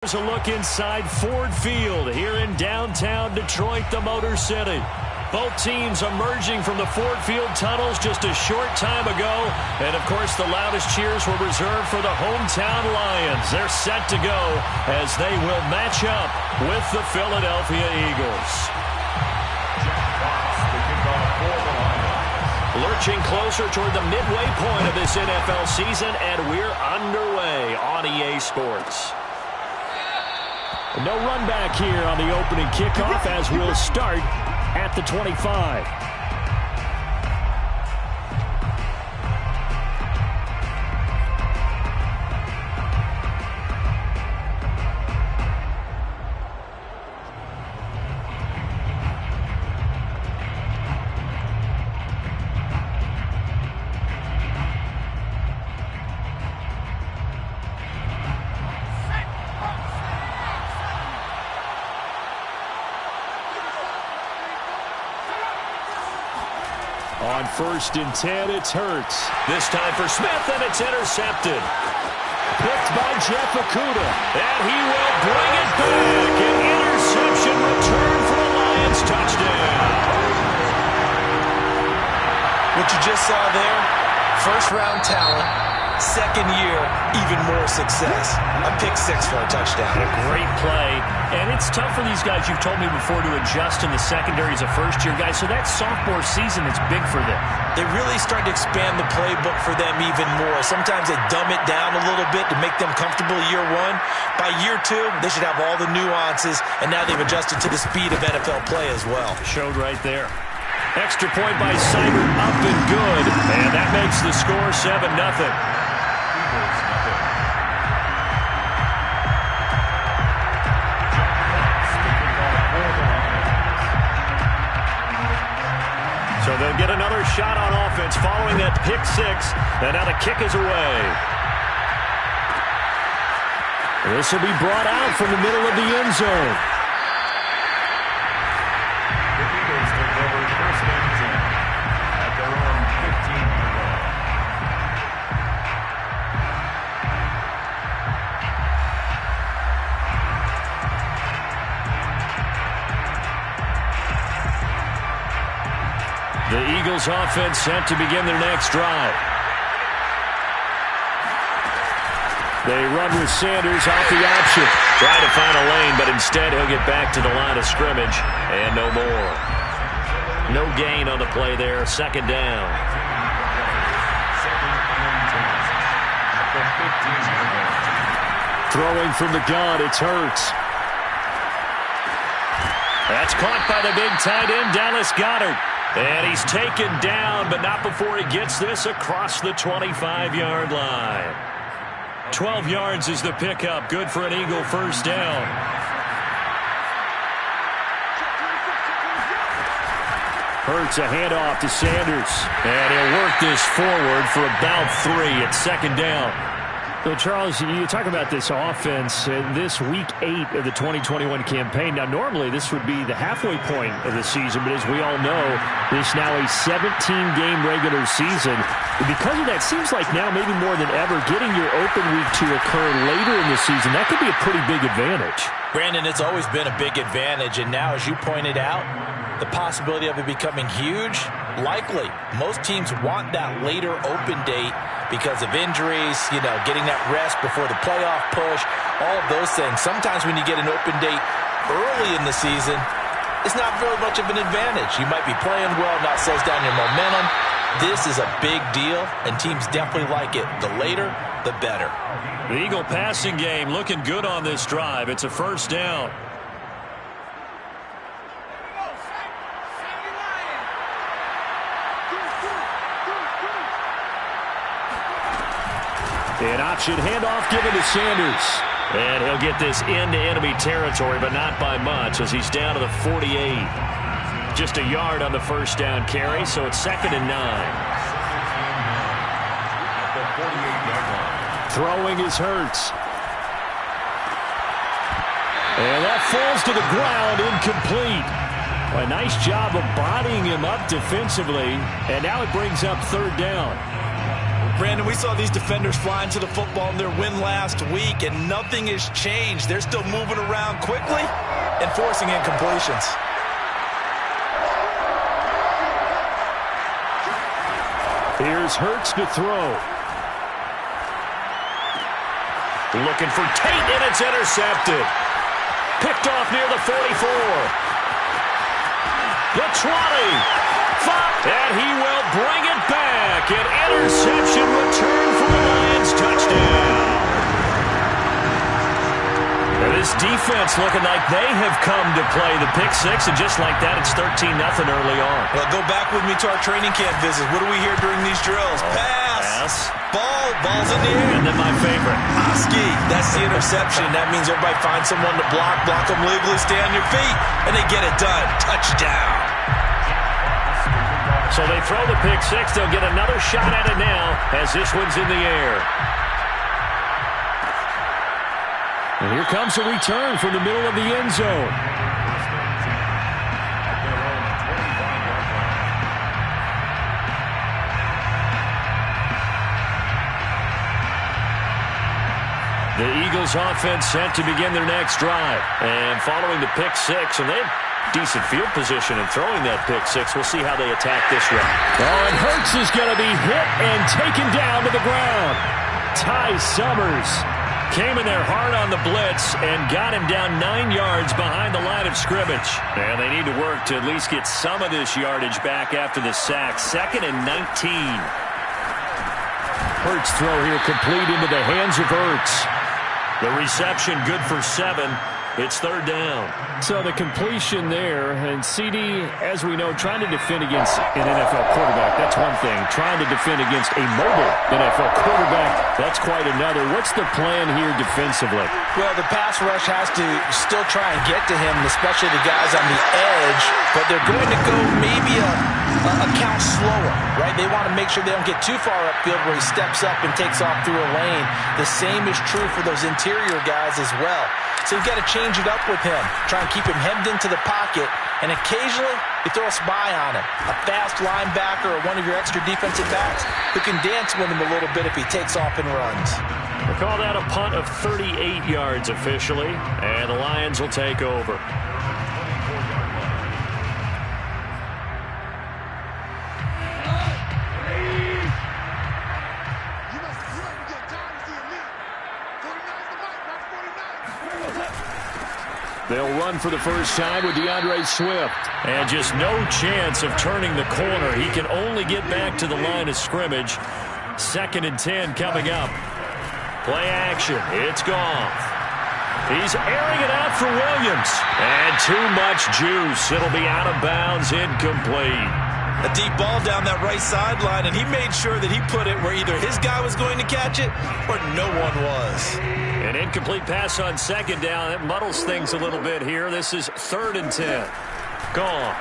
Here's a look inside Ford Field here in downtown Detroit, the Motor City. Both teams emerging from the Ford Field tunnels just a short time ago. And, of course, the loudest cheers were reserved for the hometown Lions. They're set to go as they will match up with the Philadelphia Eagles. Lurching closer toward the midway point of this NFL season, and we're underway on EA Sports. No run back here on the opening kickoff as we'll start at the 25. On 1st and 10, it's Hurts. This time for Smith, and it's intercepted. Picked by Jeff Okudah, and he will bring it back. An interception return for a Lions touchdown. What you just saw there, first-round talent, second year, even more success. A pick six for a touchdown. A great play. And it's tough for these guys, you've told me before, to adjust in the secondary as a first-year guy. So that sophomore season is big for them. They really start to expand the playbook for them even more. Sometimes they dumb it down a little bit to make them comfortable year one. By year two, they should have all the nuances, and now they've adjusted to the speed of NFL play as well. Showed right there. Extra point by Seibert, up and good. And that makes the score 7-0. So they'll get another shot on offense following that pick six. And now the kick is away. This will be brought out from the middle of the end zone. The Eagles take over 1st and 10 at their own 15-yard line. The Eagles offense set to begin their next drive. They run with Sanders off the option. Trying to find a lane, but instead he'll get back to the line of scrimmage. And no more. No gain on the play there. 2nd down. 2nd and 10 at the 15-yard line. Throwing from the gun, it's Hurts. That's caught by the big tight end, Dallas Goedert. And he's taken down, but not before he gets this across the 25-yard line. 12 yards is the pickup. Good for an Eagle 1st down. Hurts a handoff to Sanders. And he'll work this forward for about 3 at 2nd down. So, Charles, you talk about this offense this week 8 of the 2021 campaign. Now, normally this would be the halfway point of the season, but as we all know, this now a 17-game regular season. Because of that, seems like now maybe more than ever, getting your open week to occur later in the season, that could be a pretty big advantage. Brandon, it's always been a big advantage, and now, as you pointed out, the possibility of it becoming huge, likely. Most teams want that later open date because of injuries, getting that rest before the playoff push, all of those things. Sometimes when you get an open date early in the season, it's not very much of an advantage. You might be playing well, not slows down your momentum. This is a big deal, and teams definitely like it. The later, the better. The Eagle passing game looking good on this drive. It's a 1st down. An option handoff given to Sanders. And he'll get this into enemy territory, but not by much as he's down to the 48. Just a yard on the 1st down carry, so it's 2nd and 9. At the 48-yard line. Throwing is Hurts. And that falls to the ground, incomplete. A nice job of bodying him up defensively, and now it brings up 3rd down. Brandon, we saw these defenders flying to the football in their win last week, and nothing has changed. They're still moving around quickly and forcing incompletions. Here's Hurts to throw. Looking for Tate, and it's intercepted. Picked off near the 44. The 20. 5. And he will bring it back. An interception return for a Lions touchdown. And this defense looking like they have come to play the pick six, and just like that, it's 13-0 early on. Well, go back with me to our training camp visit. What do we hear during these drills? Pass. Ball's in the air. And then my favorite. Husky. That's the interception. That means everybody finds someone to block them legally, stay on your feet, and they get it done. Touchdown. So they throw the pick six. They'll get another shot at it now as this one's in the air. And here comes a return from the middle of the end zone. The Eagles offense set to begin their next drive. And following the pick six, and they have decent field position in throwing that pick six. We'll see how they attack this one. Oh, and Hurts is going to be hit and taken down to the ground. Ty Summers came in there hard on the blitz and got him down 9 yards behind the line of scrimmage. And they need to work to at least get some of this yardage back after the sack. 2nd and 19. Hurts throw here complete into the hands of Hurts. The reception good for 7. It's 3rd down. So the completion there, and CD, as we know, trying to defend against an NFL quarterback, that's one thing. Trying to defend against a mobile NFL quarterback, that's quite another. What's the plan here defensively? Well, the pass rush has to still try and get to him, especially the guys on the edge, but they're going to go maybe a count slower, right? They want to make sure they don't get too far upfield where he steps up and takes off through a lane. The same is true for those interior guys as well. So you've got to change it up with him. Try and keep him hemmed into the pocket, and occasionally you throw a spy on him. A fast linebacker or one of your extra defensive backs who can dance with him a little bit if he takes off and runs. We'll call that a punt of 38 yards officially, and the Lions will take over. They'll run for the first time with DeAndre Swift. And just no chance of turning the corner. He can only get back to the line of scrimmage. 2nd and 10 coming up. Play action. It's Goff. He's airing it out for Williams. And too much juice. It'll be out of bounds, incomplete. A deep ball down that right sideline, and he made sure that he put it where either his guy was going to catch it or no one was. An incomplete pass on 2nd down. It muddles things a little bit here. This is 3rd and 10. Gone.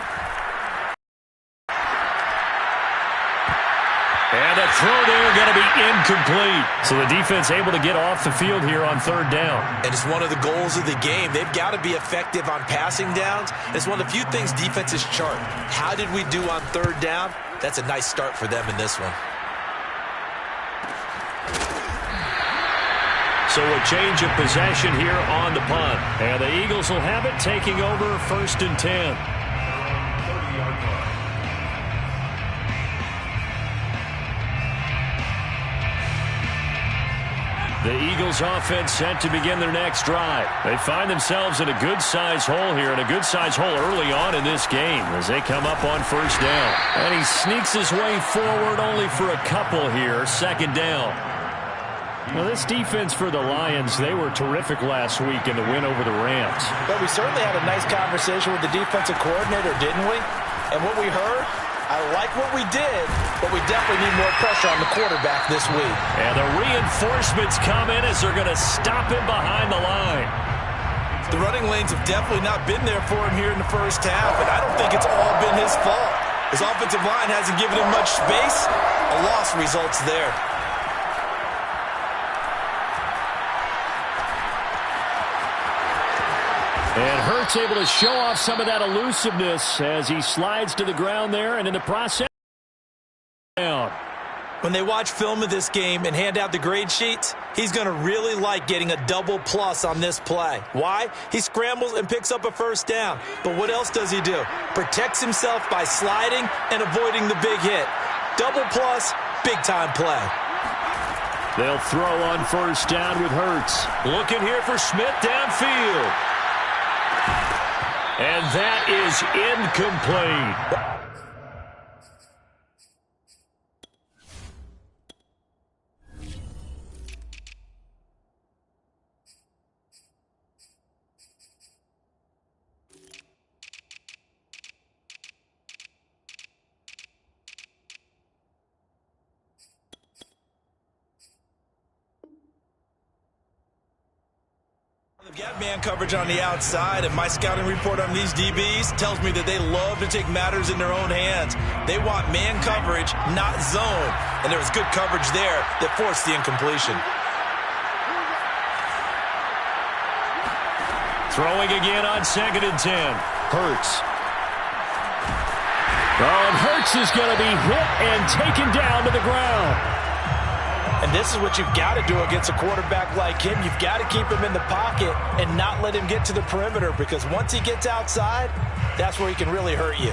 And a throw there going to be incomplete. So the defense able to get off the field here on 3rd down. And it's one of the goals of the game. They've got to be effective on passing downs. It's one of the few things defenses chart. How did we do on 3rd down? That's a nice start for them in this one. So a change of possession here on the punt. And the Eagles will have it, taking over 1st and 10. The Eagles offense set to begin their next drive. They find themselves in a good-sized hole here, and a good-sized hole early on in this game as they come up on 1st down. And he sneaks his way forward only for a couple here, 2nd down. Well, this defense for the Lions, they were terrific last week in the win over the Rams. But we certainly had a nice conversation with the defensive coordinator, didn't we? And what we heard, I like what we did, but we definitely need more pressure on the quarterback this week. And the reinforcements come in as they're going to stop him behind the line. The running lanes have definitely not been there for him here in the first half, and I don't think it's all been his fault. His offensive line hasn't given him much space. A loss results there. And Hurts able to show off some of that elusiveness as he slides to the ground there, and in the process, down. When they watch film of this game and hand out the grade sheets, he's going to really like getting a double plus on this play. Why? He scrambles and picks up a first down. But what else does he do? Protects himself by sliding and avoiding the big hit. Double plus, big-time play. They'll throw on first down with Hurts. Looking here for Smith downfield. And that is incomplete. They've got man coverage on the outside, and my scouting report on these DBs tells me that they love to take matters in their own hands. They want man coverage, not zone. And there was good coverage there that forced the incompletion. Throwing again on 2nd and 10. Hurts. And Hurts is going to be hit and taken down to the ground. And this is what you've got to do against a quarterback like him. You've got to keep him in the pocket and not let him get to the perimeter, because once he gets outside, that's where he can really hurt you.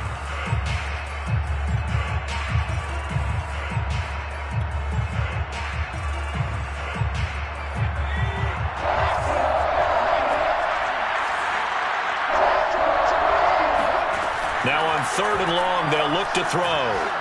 Now on 3rd and long, they'll look to throw.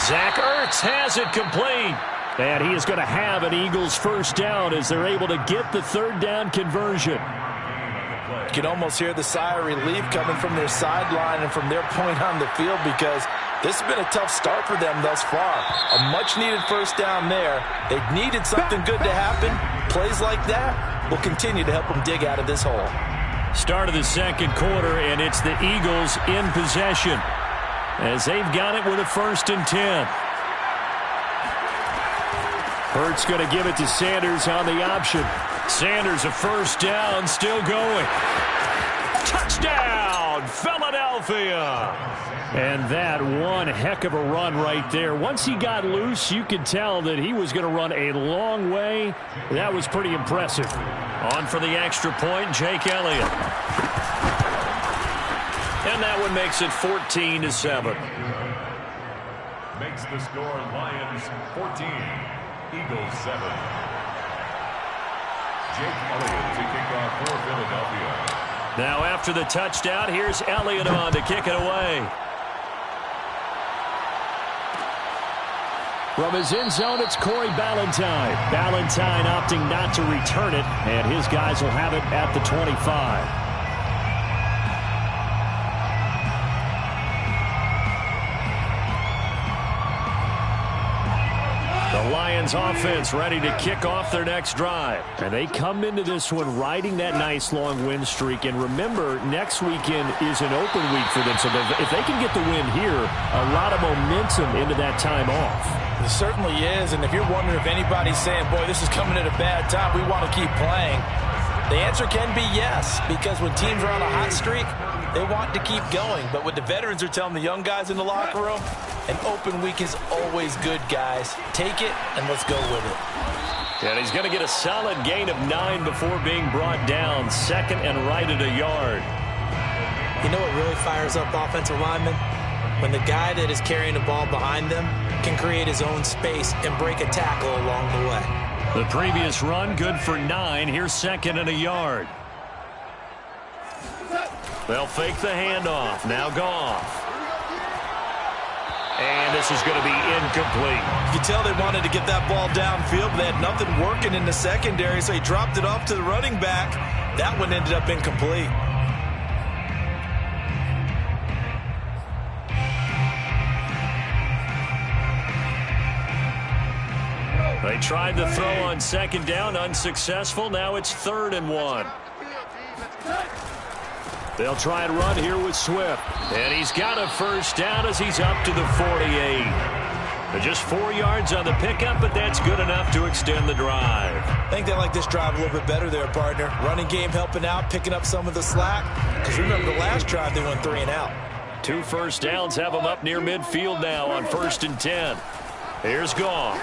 Zach Ertz has it complete. And he is going to have an Eagles first down as they're able to get the 3rd down conversion. You can almost hear the sigh of relief coming from their sideline and from their point on the field, because this has been a tough start for them thus far. A much-needed first down there. They needed something good to happen. Plays like that will continue to help them dig out of this hole. Start of the 2nd quarter, and it's the Eagles in possession, as they've got it with a 1st and 10. Hurts going to give it to Sanders on the option. Sanders a first down, still going. Touchdown, Philadelphia! And that one heck of a run right there. Once he got loose, you could tell that he was going to run a long way. That was pretty impressive. On for the extra point, Jake Elliott. And that one makes it 14-7. Makes the score Lions 14, Eagles 7. Jake Elliott to kick off for Philadelphia. Now after the touchdown, here's Elliott on to kick it away. From his end zone, it's Corey Ballantyne. Ballantyne opting not to return it, and his guys will have it at the 25. The Lions offense ready to kick off their next drive. And they come into this one riding that nice long win streak. And remember, next weekend is an open week for them. So if they can get the win here, a lot of momentum into that time off. It certainly is. And if you're wondering if anybody's saying, boy, this is coming at a bad time, we want to keep playing, the answer can be yes. Because when teams are on a hot streak, they want to keep going. But what the veterans are telling the young guys in the locker room, an open week is always good, guys. Take it, and let's go with it. And he's going to get a solid gain of 9 before being brought down. 2nd and right at a yard. You know what really fires up offensive linemen? When the guy that is carrying the ball behind them can create his own space and break a tackle along the way. The previous run good for 9. Here's 2nd and a yard. They'll fake the handoff. Now Goff. And this is going to be incomplete. You can tell they wanted to get that ball downfield, but they had nothing working in the secondary, so he dropped it off to the running back. That one ended up incomplete. They tried to throw on 2nd down, unsuccessful. Now it's 3rd and 1. They'll try and run here with Swift. And he's got a first down as he's up to the 48. Just 4 yards on the pickup, but that's good enough to extend the drive. I think they like this drive a little bit better there, partner. Running game helping out, picking up some of the slack. Because remember, the last drive they went 3 and out. 2 first downs have him up near midfield now on 1st and 10. Here's Goff.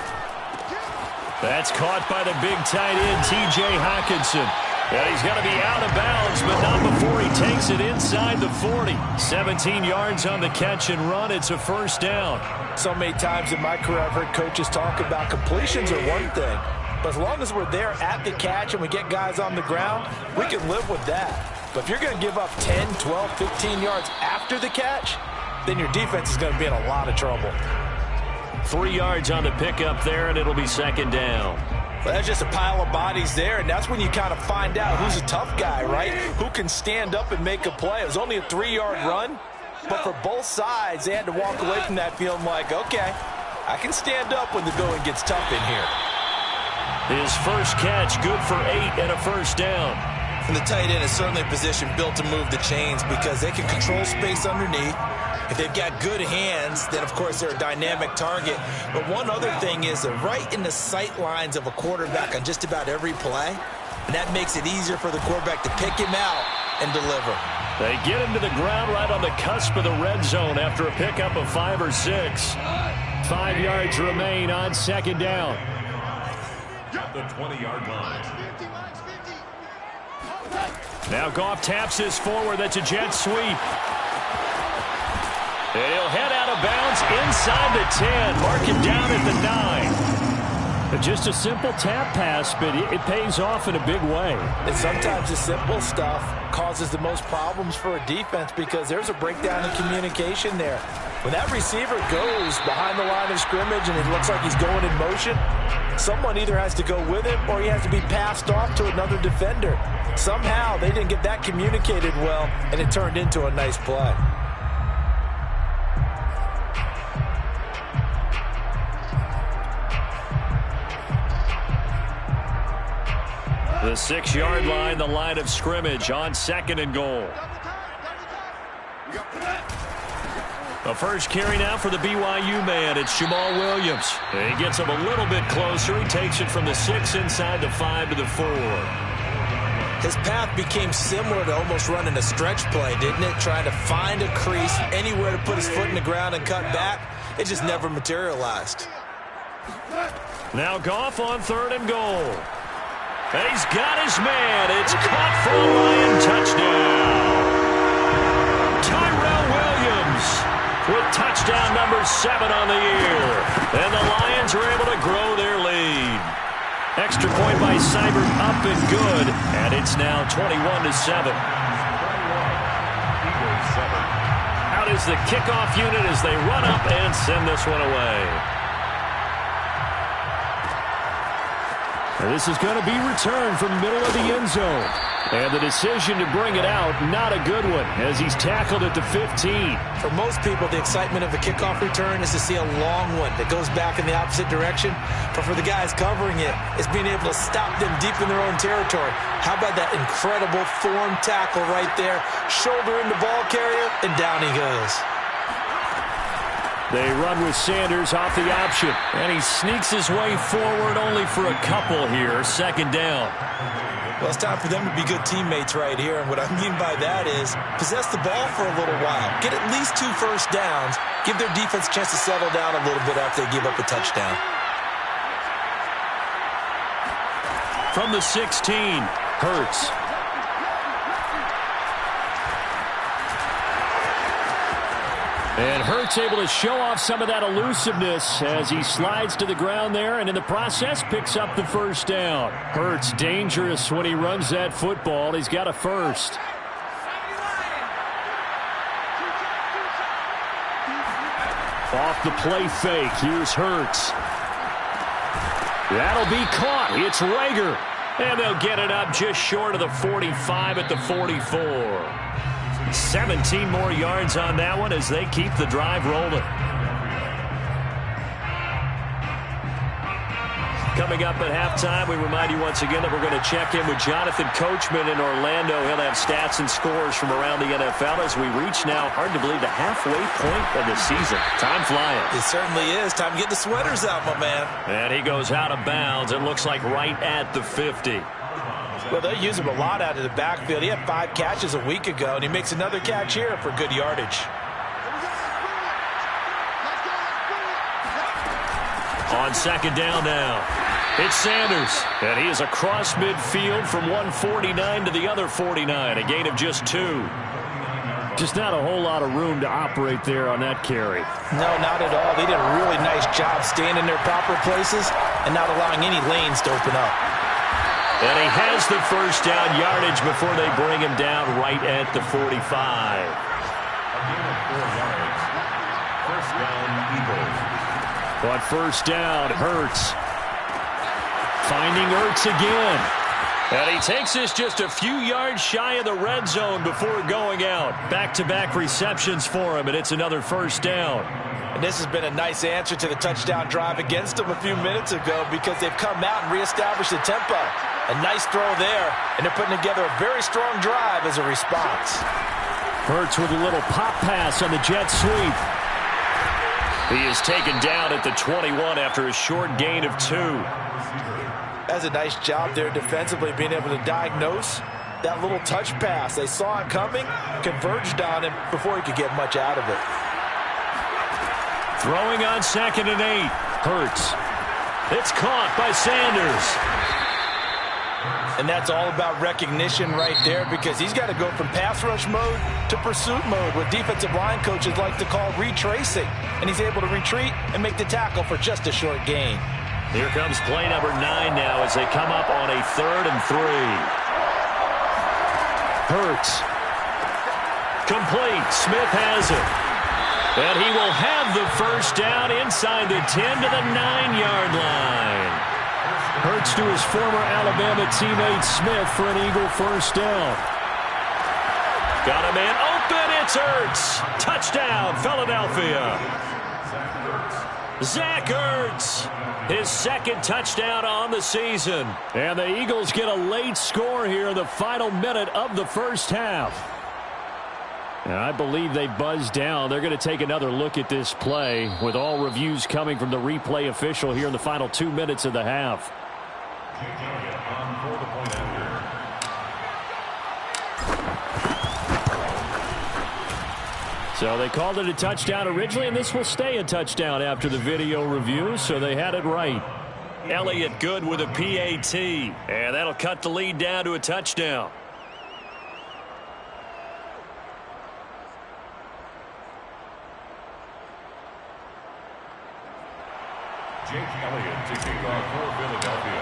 That's caught by the big tight end, T.J. Hockenson. And he's going to be out of bounds, but not before he takes it inside the 40. 17 yards on the catch and run. It's a first down. So many times in my career I've heard coaches talk about completions are one thing, but as long as we're there at the catch and we get guys on the ground, we can live with that. But if you're going to give up 10, 12, 15 yards after the catch, then your defense is going to be in a lot of trouble. 3 yards on the pickup there, and it'll be 2nd down. Well, that's just a pile of bodies there, and that's when you kind of find out who's a tough guy, right? Who can stand up and make a play. It was only a 3-yard run, but for both sides, they had to walk away from that feeling like, okay, I can stand up when the going gets tough in here. His first catch, good for 8 and a first down. And the tight end is certainly a position built to move the chains because they can control space underneath. If they've got good hands, then, of course, they're a dynamic target. But one other thing is they're right in the sight lines of a quarterback on just about every play. And that makes it easier for the quarterback to pick him out and deliver. They get him to the ground right on the cusp of the red zone after a pickup of 5 or 6. 5 yards remain on 2nd down. At the 20-yard line. Now Goff taps this forward. That's a jet sweep. And he'll head out of bounds inside the 10. Mark it down at the 9. Just a simple tap pass, but it pays off in a big way. And sometimes the simple stuff causes the most problems for a defense because there's a breakdown in communication there. When that receiver goes behind the line of scrimmage and it looks like he's going in motion, someone either has to go with him or he has to be passed off to another defender. Somehow they didn't get that communicated well, and it turned into a nice play. The 6-yard line, the line of scrimmage on 2nd and goal. The first carry now for the BYU man. It's Jamal Williams. He gets him a little bit closer. He takes it from the 6 inside the 5 to the 4. His path became similar to almost running a stretch play, didn't it? Trying to find a crease, anywhere to put his foot in the ground and cut back. It just never materialized. Now Goff on 3rd and goal. And he's got his man. It's caught for a Lion touchdown. Tyrell Williams with touchdown number 7 on the year. And the Lions are able to grow their lead. Extra point by Seibert up and good. And it's now 21-7. Out is the kickoff unit as they run up and send this one away. And this is going to be returned from the middle of the end zone. And the decision to bring it out, not a good one, as he's tackled at the 15. For most people, the excitement of a kickoff return is to see a long one that goes back in the opposite direction. But for the guys covering it, it's being able to stop them deep in their own territory. How about that incredible form tackle right there? Shoulder in the ball carrier, and down he goes. They run with Sanders off the option. And he sneaks his way forward only for a couple here. 2nd down. Well, it's time for them to be good teammates right here. And what I mean by that is possess the ball for a little while. Get at least 2 first downs. Give their defense a chance to settle down a little bit after they give up a touchdown. From the 16, Hurts. And Hurts able to show off some of that elusiveness as he slides to the ground there and in the process picks up the first down. Hurts dangerous when he runs that football. He's got a first. Off the play fake. Here's Hurts. That'll be caught. It's Rager. And they'll get it up just short of the 45 at the 44. 17 more yards on that one as they keep the drive rolling. Coming up at halftime, we remind you once again that we're going to check in with Jonathan Coachman in Orlando. He'll have stats and scores from around the NFL as we reach now, hard to believe, the halfway point of the season. Time flying. It certainly is. Time to get the sweaters out, my man. And he goes out of bounds. It looks like right at the 50. Well, they use him a lot out of the backfield. He had 5 catches a week ago, and he makes another catch here for good yardage. On second down now, it's Sanders. And he is across midfield from 149 to the other 49. A gain of just 2. Just not a whole lot of room to operate there on that carry. No, not at all. They did a really nice job staying in their proper places and not allowing any lanes to open up. And he has the first down yardage before they bring him down right at the 45. A gain of 4 yards. First down, Eagles. But first down, Hurts. Finding Ertz again. And he takes this just a few yards shy of the red zone before going out. Back-to-back receptions for him, and it's another first down. And this has been a nice answer to the touchdown drive against them a few minutes ago because they've come out and reestablished the tempo. A nice throw there, and they're putting together a very strong drive as a response. Hurts with a little pop pass on the jet sweep. He is taken down at the 21 after a short gain of 2. That's a nice job there defensively, being able to diagnose that little touch pass. They saw it coming, converged on him before he could get much out of it. Throwing on 2nd and 8. Hurts. It's caught by Sanders. And that's all about recognition right there because he's got to go from pass rush mode to pursuit mode, what defensive line coaches like to call retracing. And he's able to retreat and make the tackle for just a short gain. Here comes play number 9 now as they come up on a 3rd and 3. Hurts. Complete. Smith has it. And he will have the first down inside the 10 to the 9-yard line. Hurts to his former Alabama teammate Smith for an Eagle first down. Got a man open. It's Ertz. Touchdown, Philadelphia. Zach Ertz. His 2nd touchdown on the season. And the Eagles get a late score here in the final minute of the first half. And I believe they buzzed down. They're going to take another look at this play with all reviews coming from the replay official here in the final 2 minutes of the half. So they called it a touchdown originally, and this will stay a touchdown after the video review, so they had it right. Elliott good with a PAT, and that'll cut the lead down to a touchdown. Jake Elliott to kick off for Philadelphia.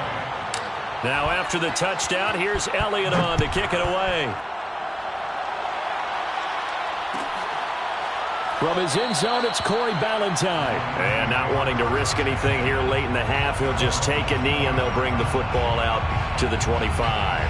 Now after the touchdown, here's Elliott on to kick it away. From his end zone, it's Corey Ballantyne. And not wanting to risk anything here late in the half, he'll just take a knee and they'll bring the football out to the 25.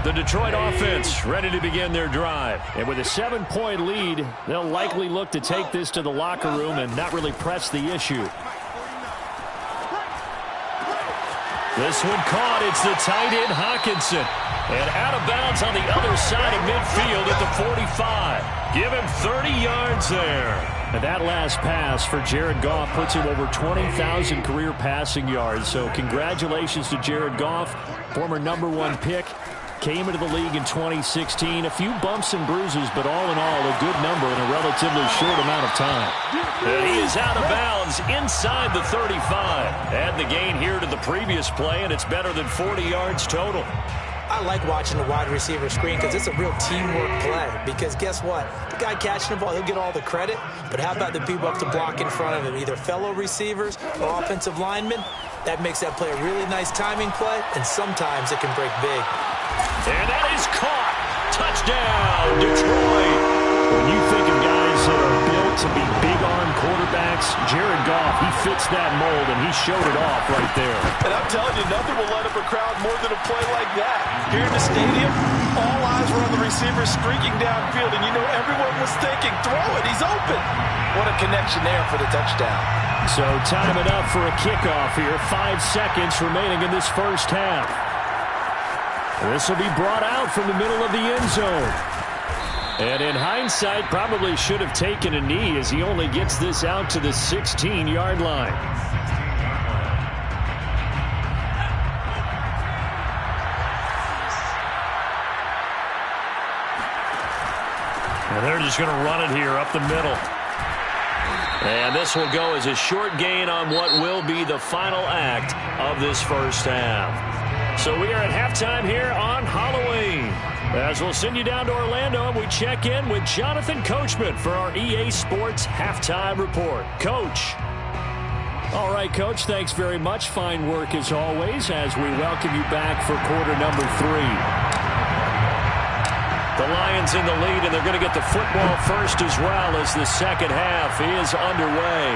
The Detroit offense ready to begin their drive. And with a 7-point lead, they'll likely look to take this to the locker room and not really press the issue. This one caught. It's the tight end, Hockenson. And out of bounds on the other side of midfield at the 45. Give him 30 yards there. And that last pass for Jared Goff puts him over 20,000 career passing yards. So congratulations to Jared Goff, former #1 pick. Came into the league in 2016. A few bumps and bruises, but all in all, a good number in a relatively short amount of time. And he is out of bounds inside the 35. Add the gain here to the previous play, and it's better than 40 yards total. I like watching the wide receiver screen because it's a real teamwork play. Because guess what? The guy catching the ball, he'll get all the credit. But how about the people up to block in front of him, either fellow receivers or offensive linemen? That makes that play a really nice timing play, and sometimes it can break big. And that is caught. Touchdown, Detroit. When you think of guys that are built to be big-arm quarterbacks, Jared Goff, he fits that mold, and he showed it off right there. And I'm telling you, nothing will light up a crowd more than a play like that. Here in the stadium, all eyes were on the receiver streaking downfield, and you know everyone was thinking, throw it, he's open. What a connection there for the touchdown. So time enough for a kickoff here. 5 seconds remaining in this first half. This will be brought out from the middle of the end zone. And in hindsight, probably should have taken a knee as he only gets this out to the 16-yard line. And they're just going to run it here up the middle. And this will go as a short gain on what will be the final act of this first half. So we are at halftime here on Halloween. As we'll send you down to Orlando, and we check in with Jonathan Coachman for our EA Sports Halftime Report. Coach. All right, Coach, thanks very much. Fine work as always as we welcome you back for quarter number 3. The Lions in the lead, and they're going to get the football first as well as the second half is underway.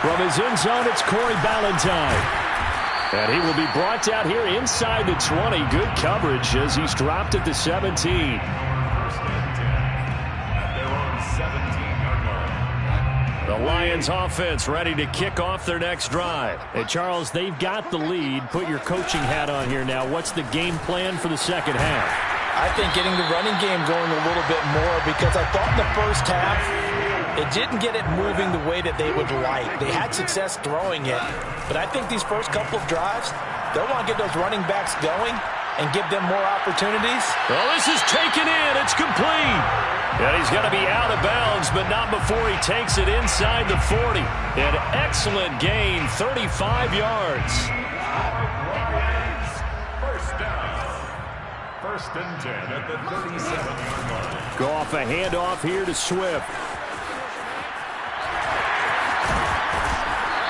From his end zone, it's Corey Ballantyne. And he will be brought down here inside the 20. Good coverage as he's dropped at the 17. First and 10 at their own 17-yard line. The Lions offense ready to kick off their next drive. And Charles, they've got the lead. Put your coaching hat on here now. What's the game plan for the second half? I think getting the running game going a little bit more, because I thought in the first half it didn't get it moving the way that they would like. They had success throwing it, but I think these first couple of drives, they'll want to get those running backs going and give them more opportunities. Well, this is taken in. It's complete. And he's going to be out of bounds, but not before he takes it inside the 40. An excellent gain, 35 yards. First down. First and 10 at the 37-yard line. Go off a handoff here to Swift.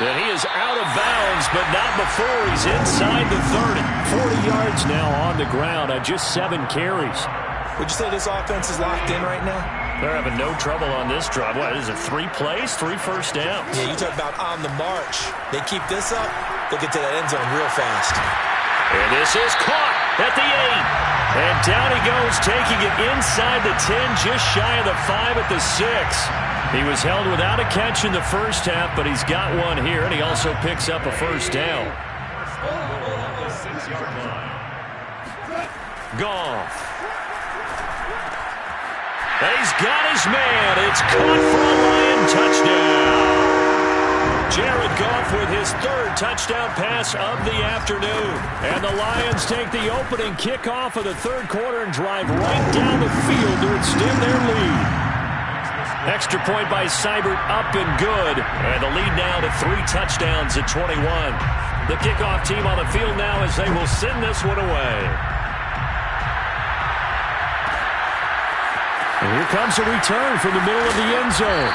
And he is out of bounds, but not before he's inside the 30. 40 yards now on the ground on just 7 carries. Would you say this offense is locked in right now? They're having no trouble on this drive. What is it, 3 plays, 3 first downs? Yeah, you talk about on the march. They keep this up, they'll get to that end zone real fast. And this is caught at the 8. And down he goes, taking it inside the 10, just shy of the 5 at the 6. He was held without a catch in the first half, but he's got one here, and he also picks up a first down. The 6-yard line. Goff. And he's got his man. It's caught for a Lion touchdown. Jared Goff with his 3rd touchdown pass of the afternoon. And the Lions take the opening kickoff of the 3rd quarter and drive right down the field to extend their lead. Extra point by Seibert, up and good. And the lead now to 3 touchdowns at 21. The kickoff team on the field now as they will send this one away. And here comes a return from the middle of the end zone.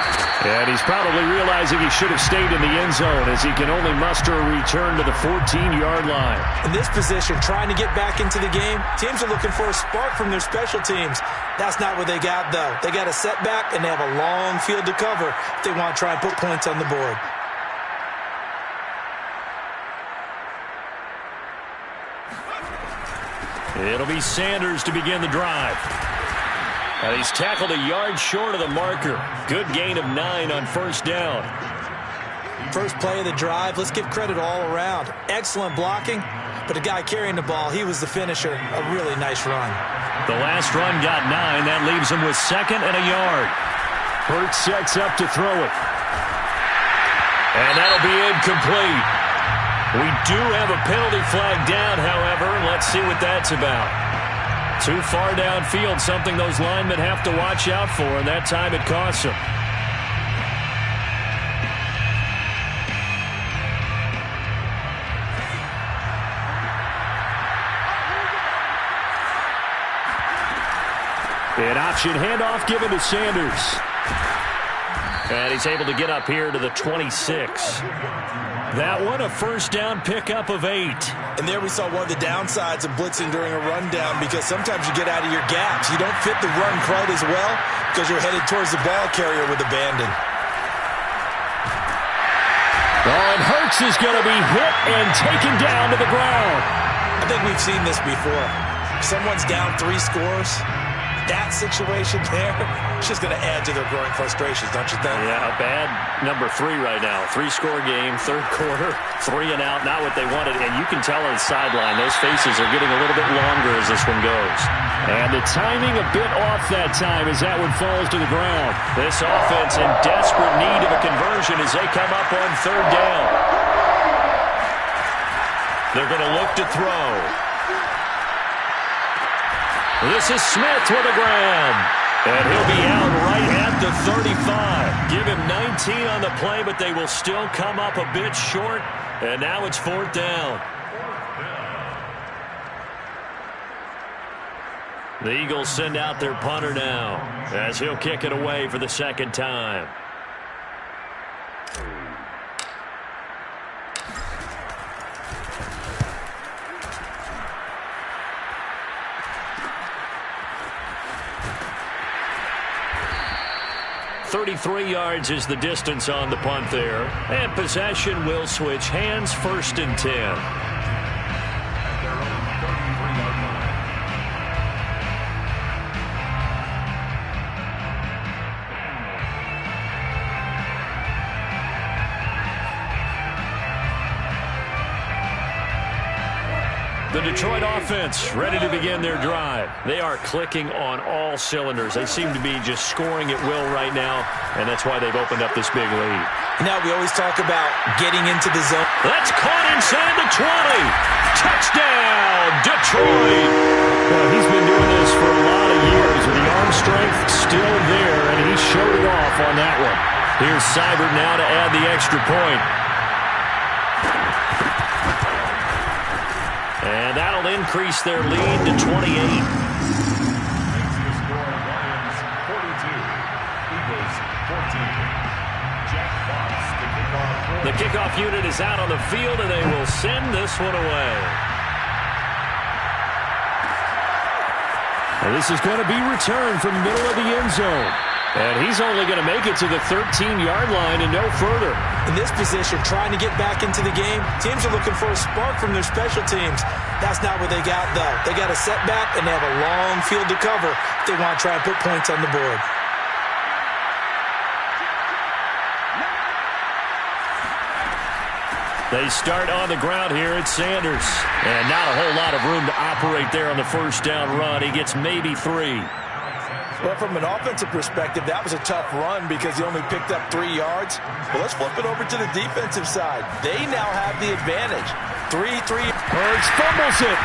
And he's probably realizing he should have stayed in the end zone as he can only muster a return to the 14-yard line. In this position, trying to get back into the game, teams are looking for a spark from their special teams. That's not what they got, though. They got a setback, and they have a long field to cover if they want to try and put points on the board. It'll be Sanders to begin the drive. And he's tackled a yard short of the marker. Good gain of 9 on first down. First play of the drive, let's give credit all around. Excellent blocking, but the guy carrying the ball, he was the finisher. A really nice run. The last run got 9. That leaves him with 2nd and a yard. Hurts sets up to throw it. And that'll be incomplete. We do have a penalty flag down, however. Let's see what that's about. Too far downfield, something those linemen have to watch out for, and that time it costs them. An option handoff given to Sanders. And he's able to get up here to the 26. That one, a first down pickup of 8. And there we saw one of the downsides of blitzing during a rundown, because sometimes you get out of your gaps. You don't fit the run quite as well because you're headed towards the ball carrier with abandon. Oh, and Hurts is going to be hit and taken down to the ground. I think we've seen this before. If someone's down 3 scores, that situation there, it's just going to add to their growing frustrations, don't you think? Yeah, a bad number 3 right now. 3-score game, 3rd quarter, 3 and out, not what they wanted. And you can tell on the sideline, those faces are getting a little bit longer as this one goes. And the timing a bit off that time as that one falls to the ground. This offense in desperate need of a conversion as they come up on 3rd down. They're going to look to throw. This is Smith with a grab. And he'll be out right at the 35. Give him 19 on the play, but they will still come up a bit short. And now it's 4th down. The Eagles send out their punter now as he'll kick it away for the 2nd time. .33 yards is the distance on the punt there. And possession will switch hands, 1st and 10. The Detroit offense ready to begin their drive. They are clicking on all cylinders. They seem to be just scoring at will right now, and that's why they've opened up this big lead. Now we always talk about getting into the zone. That's caught inside the 20. Touchdown, Detroit. Well, he's been doing this for a lot of years with the arm strength still there, and he showed it off on that one. Here's Seibert now to add the extra point. And that'll increase their lead to 28. The kickoff unit is out on the field, and they will send this one away. And this is going to be returned from the middle of the end zone. And he's only going to make it to the 13-yard line and no further. In this position, trying to get back into the game, teams are looking for a spark from their special teams. That's not what they got, though. They got a setback, and they have a long field to cover if they want to try and put points on the board. They start on the ground here at Sanders. And not a whole lot of room to operate there on the 1st down run. He gets maybe 3. Well, from an offensive perspective, that was a tough run because he only picked up 3 yards. Well, let's flip it over to the defensive side. They now have the advantage. 3-3. Hurts fumbles it.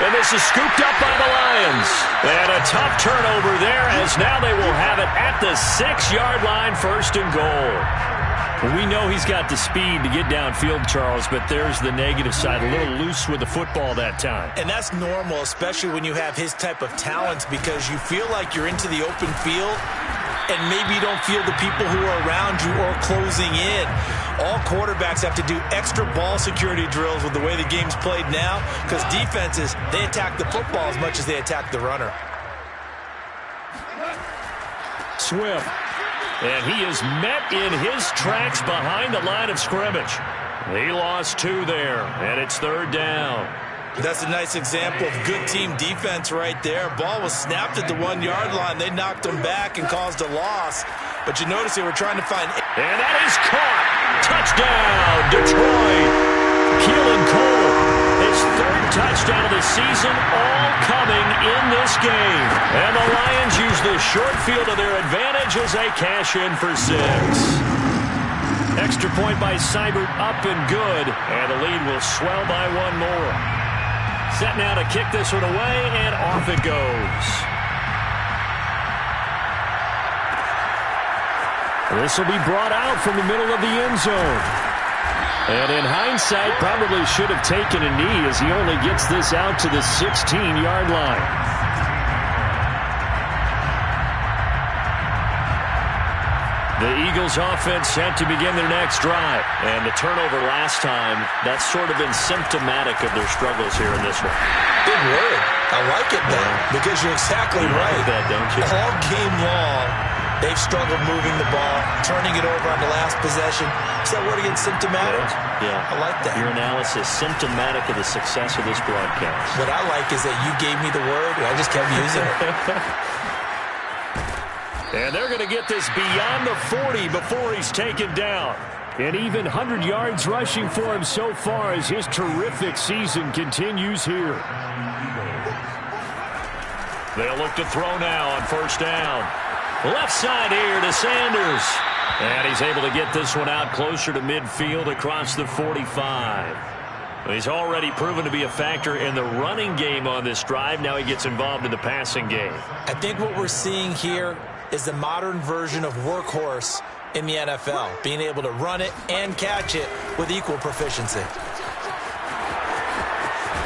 And this is scooped up by the Lions. And a tough turnover there as now they will have it at the 6-yard line, 1st and goal. We know he's got the speed to get downfield, Charles, but there's the negative side. A little loose with the football that time. And that's normal, especially when you have his type of talents, because you feel like you're into the open field and maybe you don't feel the people who are around you or closing in. All quarterbacks have to do extra ball security drills with the way the game's played now, because defenses, they attack the football as much as they attack the runner. Swift. And he is met in his tracks behind the line of scrimmage. He lost 2 there, and it's 3rd down. That's a nice example of good team defense right there. Ball was snapped at the 1-yard line. They knocked him back and caused a loss. But you notice they were trying to find... And that is caught. Touchdown, Detroit. Keelan Cole, his 3rd touchdown of the season, all coming in this game. And the Lions use the short field to their advantage as they cash in for 6. Extra point by Seibert, up and good. And the lead will swell by 1 more. Set now to kick this one away, and off it goes. This will be brought out from the middle of the end zone. And in hindsight, probably should have taken a knee as he only gets this out to the 16-yard line. The Eagles offense set to begin their next drive. And the turnover last time, that's sort of been symptomatic of their struggles here in this one. Big word. I like it, Ben, because you're exactly right. Like that, don't you? All game long, they've struggled moving the ball, turning it over on the last possession. Is that word again, symptomatic? Yeah. I like that. Your analysis, symptomatic of the success of this broadcast. What I like is that you gave me the word, and I just kept using it. And they're going to get this beyond the 40 before he's taken down. And even 100 yards rushing for him so far as his terrific season continues here. They'll look to throw now on 1st down. Left side here to Sanders. And he's able to get this one out closer to midfield across the 45. He's already proven to be a factor in the running game on this drive. Now he gets involved in the passing game. I think what we're seeing here is the modern version of workhorse in the NFL, being able to run it and catch it with equal proficiency.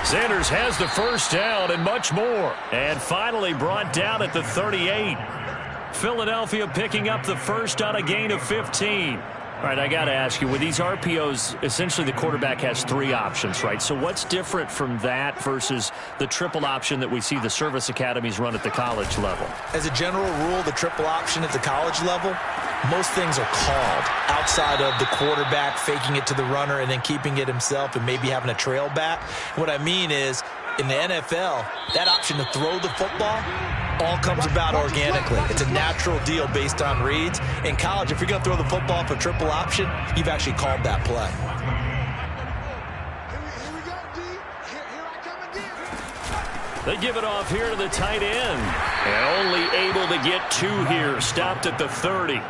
Sanders has the first down and much more. And finally brought down at the 38. Philadelphia picking up the first on a gain of 15. All right, I got to ask you, with these RPOs, essentially the quarterback has 3 options, right? So what's different from that versus the triple option that we see the service academies run at the college level? As a general rule, the triple option at the college level, most things are called outside of the quarterback faking it to the runner and then keeping it himself and maybe having a trail back. What I mean is, in the NFL, that option to throw the football all comes about organically. It's a natural deal based on reads. In college, if you're going to throw the football for triple option, you've actually called that play. They give it off here to the tight end. And only able to get 2 here. Stopped at the 30.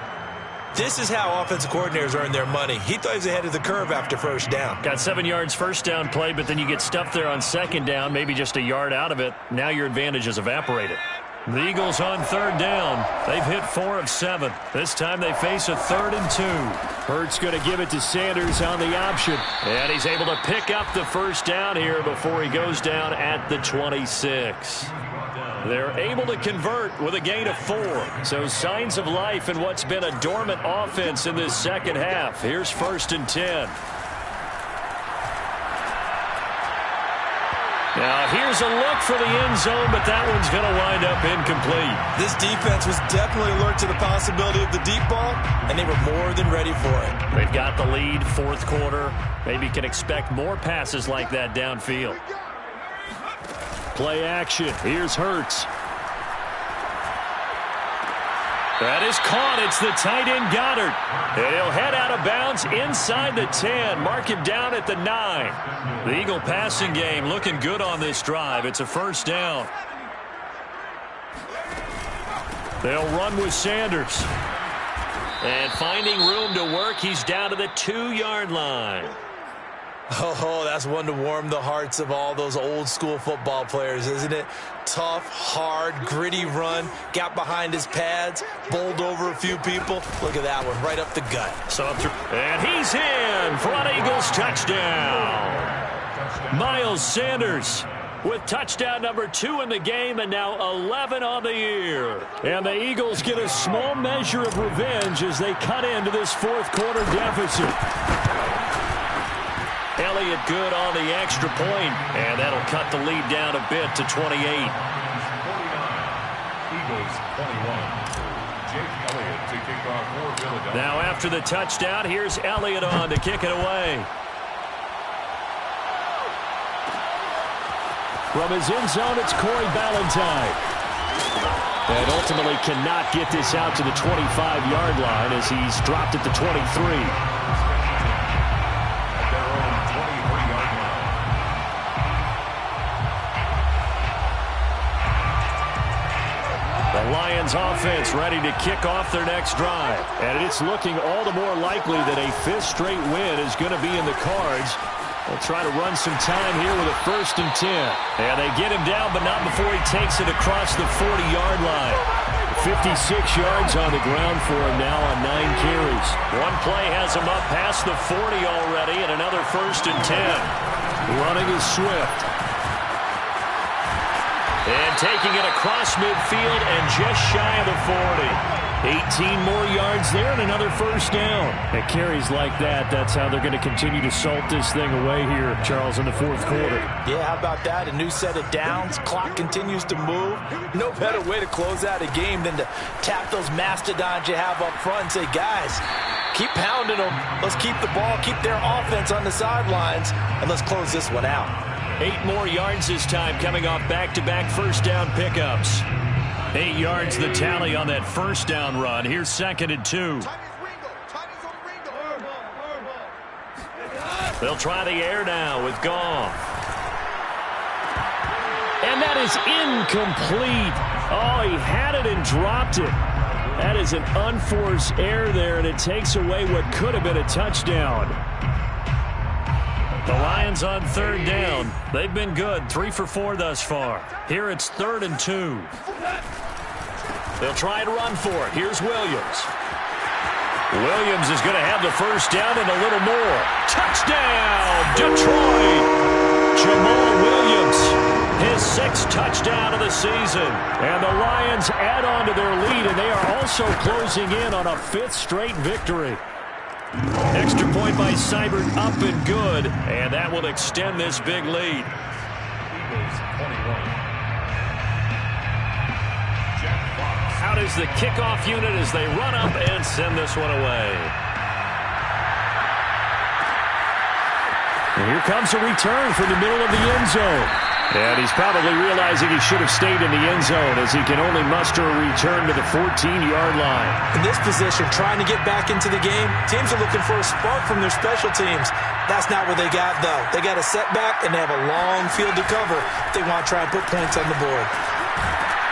This is how offensive coordinators earn their money. He thought he was ahead of the curve after first down. Got 7 yards first down play, but then you get stuffed there on second down, maybe just a yard out of it. Now your advantage is evaporated. The Eagles on third down. They've hit 4 of 7. This time they face a 3rd and 2. Hurts going to give it to Sanders on the option. And he's able to pick up the first down here before he goes down at the 26. They're able to convert with a gain of 4. So signs of life in what's been a dormant offense in this second half. Here's 1st and 10. Now here's a look for the end zone, but that one's going to wind up incomplete. This defense was definitely alert to the possibility of the deep ball, and they were more than ready for it. They've got the lead, 4th quarter. Maybe can expect more passes like that downfield. Play action. Here's Hurts. That is caught. It's the tight end Goddard. And he'll head out of bounds inside the 10. Mark him down at the 9. The Eagle passing game looking good on this drive. It's a first down. They'll run with Sanders. And finding room to work, he's down to the 2-yard line. Oh, that's one to warm the hearts of all those old-school football players, isn't it? Tough, hard, gritty run. Got behind his pads, bowled over a few people. Look at that one, right up the gut. And he's in for an Eagles touchdown. Miles Sanders with touchdown number 2 in the game, and now 11 on the year. And the Eagles get a small measure of revenge as they cut into this 4th quarter deficit. Elliott good on the extra point, and that'll cut the lead down a bit to 28. Eagles 21. Jake Elliott to kick off for Philadelphia. Now after the touchdown, here's Elliott on to kick it away. From his end zone, it's Corey Ballantyne. And ultimately cannot get this out to the 25-yard line as he's dropped at the 23. Lions offense ready to kick off their next drive. And it's looking all the more likely that a 5th straight win is going to be in the cards. They'll try to run some time here with a 1st and 10. And they get him down, but not before he takes it across the 40-yard line. 56 yards on the ground for him now on 9 carries. One play has him up past the 40 already, and another 1st and 10. Running is Swift. And taking it across midfield and just shy of the 40. 18 more yards there and another first down. At carries like that, that's how they're going to continue to salt this thing away here, Charles, in the 4th quarter. Yeah, how about that? A new set of downs. Clock continues to move. No better way to close out a game than to tap those mastodons you have up front and say, guys, keep pounding them. Let's keep the ball, keep their offense on the sidelines, and let's close this one out. 8 more yards this time coming off back-to-back first down pickups. 8 yards the tally on that first down run. Here's 2nd and 2. They'll try the air now with Goff. And that is incomplete. Oh, he had it and dropped it. That is an unforced error there, and it takes away what could have been a touchdown. The Lions on 3rd down. They've been good, 3 for 4 thus far. Here it's 3rd and 2. They'll try and run for it. Here's Williams. Williams is going to have the first down and a little more. Touchdown, Detroit! Jamal Williams, his 6th touchdown of the season. And the Lions add on to their lead, and they are also closing in on a 5th straight victory. Extra point by Seibert, up and good, and that will extend this big lead. Eagles 21. Out is the kickoff unit as they run up and send this one away. And here comes a return from the middle of the end zone. And he's probably realizing he should have stayed in the end zone as he can only muster a return to the 14-yard line. In this position, trying to get back into the game, teams are looking for a spark from their special teams. That's not what they got, though. They got a setback, and they have a long field to cover if they want to try and put points on the board.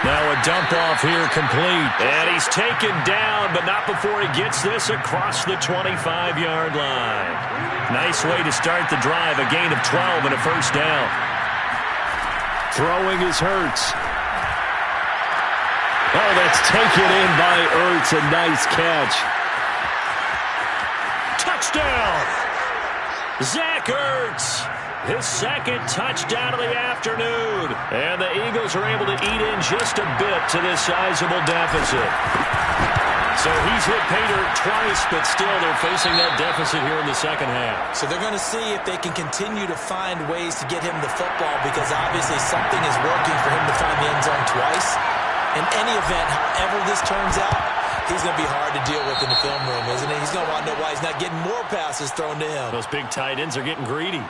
Now a dump off here complete. And he's taken down, but not before he gets this across the 25-yard line. Nice way to start the drive. A gain of 12 and a first down. Throwing is Hurts. Oh, that's taken in by Ertz. A nice catch. Touchdown! Zach Ertz. His 2nd touchdown of the afternoon. And the Eagles are able to eat in just a bit to this sizable deficit. So he's hit pay dirt twice, but still they're facing that deficit here in the second half. So they're going to see if they can continue to find ways to get him the football, because obviously something is working for him to find the end zone twice. In any event, however this turns out, he's going to be hard to deal with in the film room, isn't he? He's going to want to know why he's not getting more passes thrown to him. Those big tight ends are getting greedy.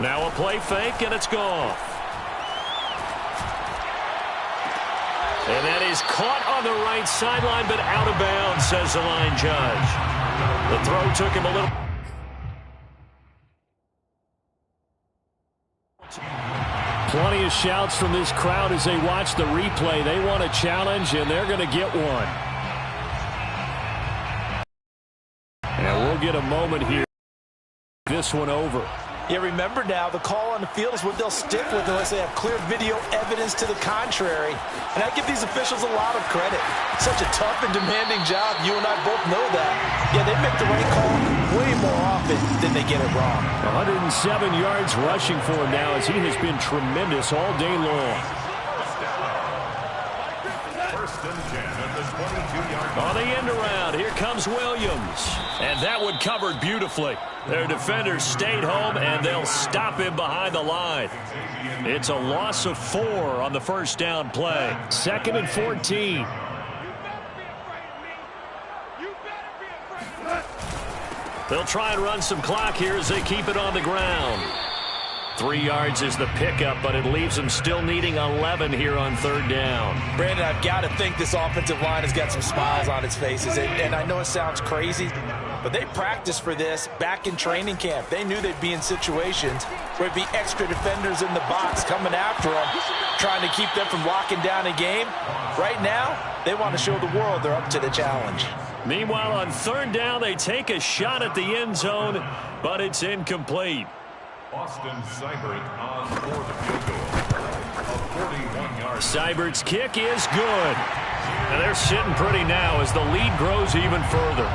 Now a play fake, and it's gone. And that is caught on the right sideline, but out of bounds, says the line judge. The throw took him a little. Plenty of shouts from this crowd as they watch the replay. They want a challenge, and they're going to get one. And we'll get a moment here. This one over. Yeah, remember now, the call on the field is what they'll stick with unless they have clear video evidence to the contrary. And I give these officials a lot of credit. Such a tough and demanding job. You and I both know that. Yeah, they make the right call way more often than they get it wrong. 107 yards rushing for him now as he has been tremendous all day long. First and 10 at the 22-yard line. On the end around, here comes Williams. And that one covered beautifully. Their defenders stayed home, and they'll stop him behind the line. It's a loss of 4 on the first down play. 2nd and 14. They'll try and run some clock here as they keep it on the ground. 3 yards is the pickup, but it leaves them still needing 11 here on 3rd down. Brandon, I've got to think this offensive line has got some smiles on its faces. And I know it sounds crazy, but they practiced for this back in training camp. They knew they'd be in situations where it'd be extra defenders in the box coming after them, trying to keep them from locking down a game. Right now, they want to show the world they're up to the challenge. Meanwhile, on 3rd down, they take a shot at the end zone, but it's incomplete. Austin Seibert on for the field goal. A 41-yard. Seibert's kick is good. And they're sitting pretty now as the lead grows even further.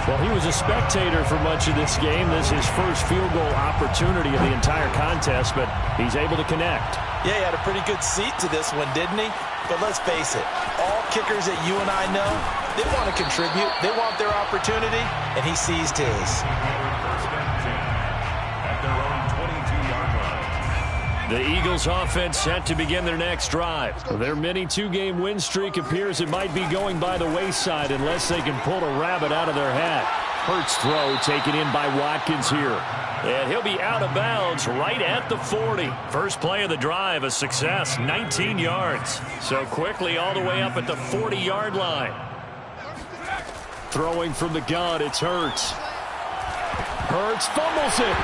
Well, he was a spectator for much of this game. This is his first field goal opportunity of the entire contest, but he's able to connect. Yeah, he had a pretty good seat to this one, didn't he? But let's face it, all kickers that you and I know, they want to contribute. They want their opportunity, and he seized his. First and 10 at their own 22-yard line. The Eagles offense set to begin their next drive. Their mini 2-game win streak appears it might be going by the wayside unless they can pull a rabbit out of their hat. Hurts throw taken in by Watkins here. And he'll be out of bounds right at the 40. First play of the drive, a success, 19 yards. So quickly all the way up at the 40-yard line. Throwing from the gun, it's Hurts. Hurts fumbles it.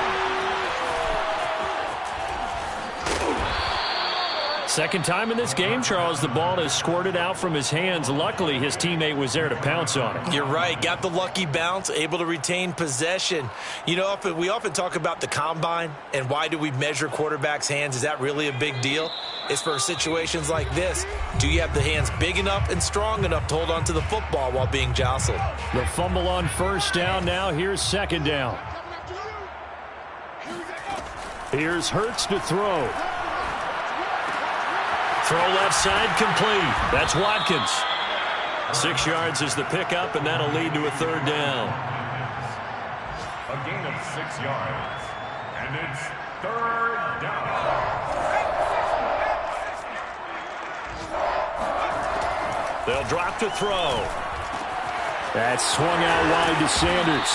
Second time in this game, Charles, the ball has squirted out from his hands. Luckily, his teammate was there to pounce on it. You're right. Got the lucky bounce, able to retain possession. You know, we often talk about the combine and why do we measure quarterbacks' hands. Is that really a big deal? It's for situations like this. Do you have the hands big enough and strong enough to hold on to the football while being jostled? The fumble on first down. Now here's second down. Here's Hurts to throw. Throw left side complete. That's Watkins. 6 yards is the pickup, and that'll lead to a third down. A gain of 6 yards. And it's third down. They'll drop to throw. That's swung out wide to Sanders.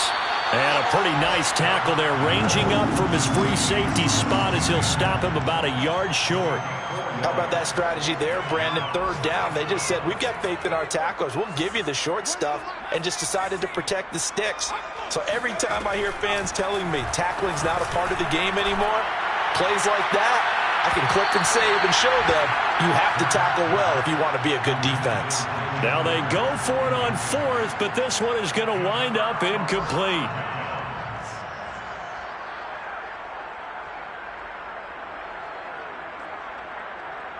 And a pretty nice tackle there, ranging up from his free safety spot as he'll stop him about a yard short. How about that strategy there, Brandon? Third down. They just said, we've got faith in our tacklers. We'll give you the short stuff, and just decided to protect the sticks. So every time I hear fans telling me tackling's not a part of the game anymore, plays like that, I can click and save and show them you have to tackle well if you want to be a good defense. Now they go for it on fourth, but this one is going to wind up incomplete.